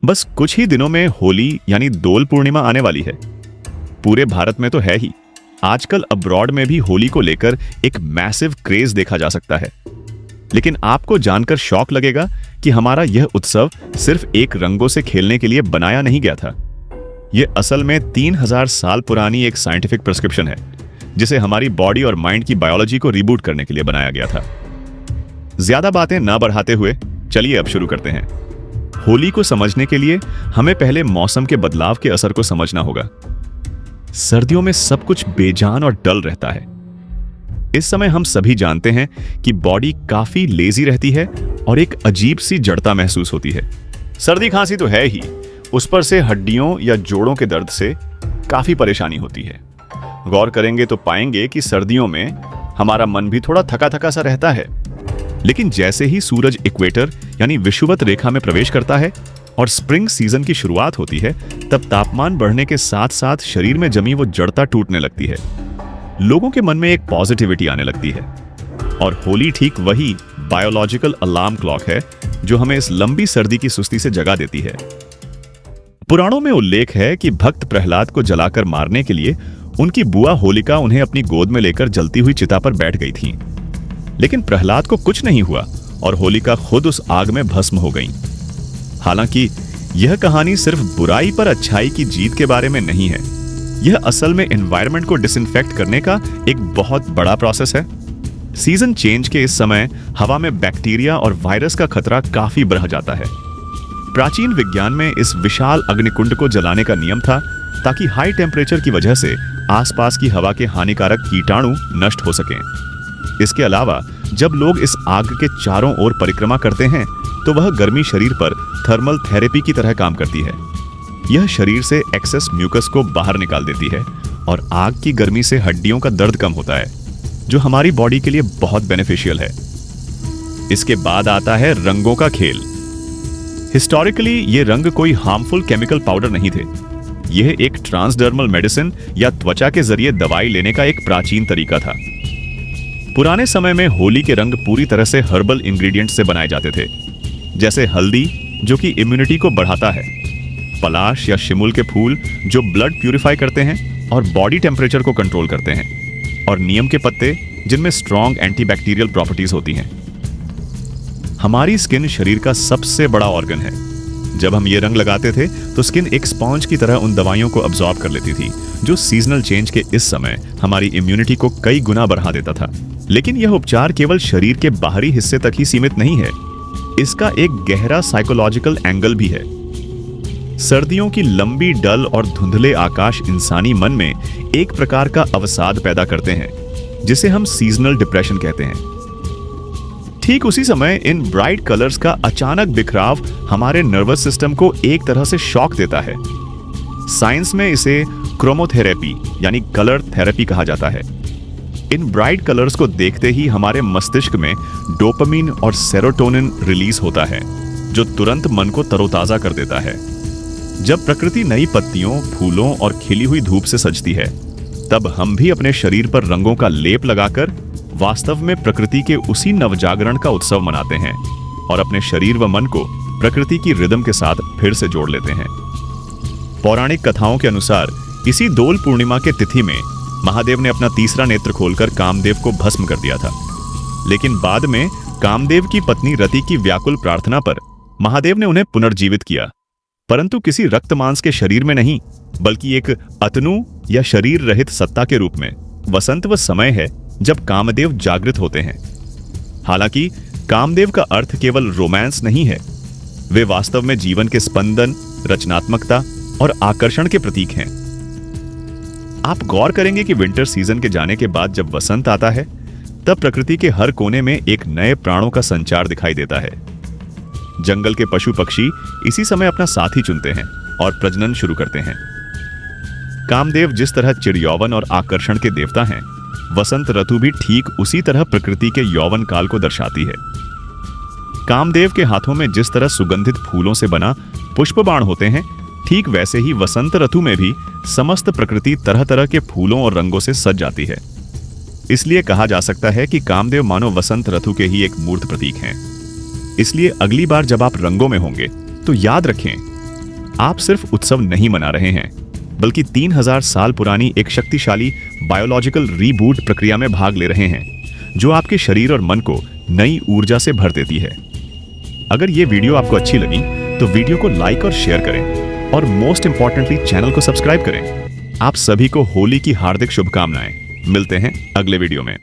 बस कुछ ही दिनों में होली यानी दोल पूर्णिमा आने वाली है। पूरे भारत में तो है ही, आजकल अब्रॉड में भी होली को लेकर एक मैसिव क्रेज देखा जा सकता है। लेकिन आपको जानकर शॉक लगेगा कि हमारा यह उत्सव सिर्फ एक रंगों से खेलने के लिए बनाया नहीं गया था। यह असल में 3000 साल पुरानी एक साइंटिफिक प्रिस्क्रिप्शन है, जिसे हमारी बॉडी और माइंड की बायोलॉजी को रिबूट करने के लिए बनाया गया था। ज्यादा बातें ना बढ़ाते हुए चलिए अब शुरू करते हैं। होली को समझने के लिए हमें पहले मौसम के बदलाव के असर को समझना होगा। सर्दियों में सब कुछ बेजान और डल रहता है। इस समय हम सभी जानते हैं कि बॉडी काफी लेजी रहती है और एक अजीब सी जड़ता महसूस होती है। सर्दी खांसी तो है ही, उस पर से हड्डियों या जोड़ों के दर्द से काफी परेशानी होती है। गौर करेंगे तो पाएंगे कि सर्दियों में हमारा मन भी थोड़ा थका थका सा रहता है। लेकिन जैसे ही सूरज इक्वेटर यानी विषुवत रेखा में प्रवेश करता है और स्प्रिंग सीजन की शुरुआत होती है, तब तापमान बढ़ने के साथ साथ शरीर में जमी वो जड़ता टूटने लगती है। लोगों के मन में एक पॉजिटिविटी आने लगती है। और होली ठीक वही बायोलॉजिकल अलार्म क्लॉक है जो हमें इस लंबी सर्दी की सुस्ती से जगा देती है। पुराणों में उल्लेख है कि भक्त प्रहलाद को जलाकर मारने के लिए उनकी बुआ होलिका उन्हें अपनी गोद में लेकर जलती हुई चिता पर बैठ गई थी। लेकिन प्रहलाद को कुछ नहीं हुआ और होलिका खुद उस आग में भस्म हो गई। हालांकि यह कहानी सिर्फ बुराई पर अच्छाई की जीत के बारे में नहीं है। यह असल में एनवायरनमेंट को डिसइंफेक्ट करने का एक बहुत बड़ा प्रोसेस है। सीजन चेंज के इस समय हवा में बैक्टीरिया और वायरस का खतरा काफी बढ़ जाता है। प्राचीन विज्ञान में इस विशाल अग्निकुंड को जलाने का नियम था ताकि हाई टेम्परेचर की वजह से आसपास की हवा के हानिकारक कीटाणु नष्ट हो सकें। इसके अलावा जब लोग इस आग के चारों ओर परिक्रमा करते हैं तो वह गर्मी शरीर पर थर्मल थेरेपी की तरह काम करती है। यह शरीर से एक्सेस म्यूकस को बाहर निकाल देती है और आग की गर्मी से हड्डियों का दर्द कम होता है, जो हमारी बॉडी के लिए बहुत बेनिफिशियल है। इसके बाद आता है रंगों का खेल। हिस्टोरिकली ये रंग कोई हार्मफुल केमिकल पाउडर नहीं थे। यह एक ट्रांसडर्मल मेडिसिन या त्वचा के जरिए दवाई लेने का एक प्राचीन तरीका था। पुराने समय में होली के रंग पूरी तरह से हर्बल इंग्रेडिएंट से बनाए जाते थे, जैसे हल्दी जो कि इम्यूनिटी को बढ़ाता है, पलाश या शिमुल के फूल जो ब्लड प्यूरिफाई करते हैं और बॉडी टेम्परेचर को कंट्रोल करते हैं, और नीम के पत्ते जिनमें स्ट्रॉन्ग एंटीबैक्टीरियल प्रॉपर्टीज होती हैं। हमारी स्किन शरीर का सबसे बड़ा ऑर्गन है। जब हम ये रंग लगाते थे तो स्किन एक स्पॉन्ज की तरह उन दवाइयों को अब्सॉर्ब कर लेती थी, जो सीजनल चेंज के इस समय हमारी इम्यूनिटी को कई गुना बढ़ा देता था। लेकिन यह उपचार केवल शरीर के बाहरी हिस्से तक ही सीमित नहीं है। इसका एक गहरा साइकोलॉजिकल एंगल भी है। सर्दियों की लंबी डल और धुंधले आकाश इंसानी मन में एक प्रकार का अवसाद पैदा करते हैं, जिसे हम सीजनल डिप्रेशन कहते हैं। ठीक उसी समय इन ब्राइट कलर्स का अचानक बिखराव हमारे नर्वस सिस्टम को एक तरह से शॉक देता है। साइंस में इसे क्रोमोथेरेपी यानी कलर थेरेपी कहा जाता है। इन ब्राइट कलर्स को देखते ही हमारे मस्तिष्क में डोपामिन और सेरोटोनिन रिलीज होता है, जो तुरंत मन को तरोताजा कर देता है। जब प्रकृति नई पत्तियों, फूलों और खिली हुई धूप से सजती है, तब हम भी अपने शरीर पर रंगों का लेप लगाकर वास्तव में प्रकृति के उसी नवजागरण का उत्सव मनाते हैं और अपने शरीर व मन को प्रकृति की रिदम के साथ फिर से जोड़ लेते हैं। पौराणिक कथाओं के अनुसार इसी दोल पूर्णिमा के तिथि में महादेव ने अपना तीसरा नेत्र खोलकर कामदेव को भस्म कर दिया था। लेकिन बाद में कामदेव की पत्नी रति की व्याकुल प्रार्थना पर महादेव ने उन्हें पुनर्जीवित किया, परंतु किसी रक्त मांस के शरीर में नहीं, बल्कि एक अतनु या शरीर रहित सत्ता के रूप में। वसंत वह समय है जब कामदेव जागृत होते हैं। हालांकि कामदेव का अर्थ केवल रोमांस नहीं है, वे वास्तव में जीवन के स्पंदन, रचनात्मकता और आकर्षण के प्रतीक हैं। आप गौर करेंगे कि विंटर सीजन के जाने के बाद जब वसंत आता है, तब प्रकृति के हर कोने में एक नए प्राणों का संचार दिखाई देता है। जंगल के पशु पक्षी इसी समय अपना साथी चुनते हैं और प्रजनन शुरू करते हैं। कामदेव जिस तरह चिड़यौवन और आकर्षण के देवता हैं, वसंत ऋतु भी ठीक उसी तरह प्रकृति के यौवन काल को दर्शाती है। कामदेव के हाथों में जिस तरह सुगंधित फूलों से बना पुष्प बाण होते हैं, ठीक वैसे ही वसंत ऋतु में भी समस्त प्रकृति तरह तरह के फूलों और रंगों से सज जाती है। इसलिए कहा जा सकता है कि कामदेव मानो वसंत ऋतु के ही एक मूर्त प्रतीक हैं। इसलिए अगली बार जब आप रंगों में होंगे तो याद रखें आप सिर्फ उत्सव नहीं मना रहे हैं, बल्कि 3000 साल पुरानी एक शक्तिशाली बायोलॉजिकल रीबूट प्रक्रिया में भाग ले रहे हैं, जो आपके शरीर और मन को नई ऊर्जा से भर देती है। अगर ये वीडियो आपको अच्छी लगी तो वीडियो को लाइक और शेयर करें, और मोस्ट इंपॉर्टेंटली चैनल को सब्सक्राइब करें। आप सभी को होली की हार्दिक शुभकामनाएं। मिलते हैं अगले वीडियो में।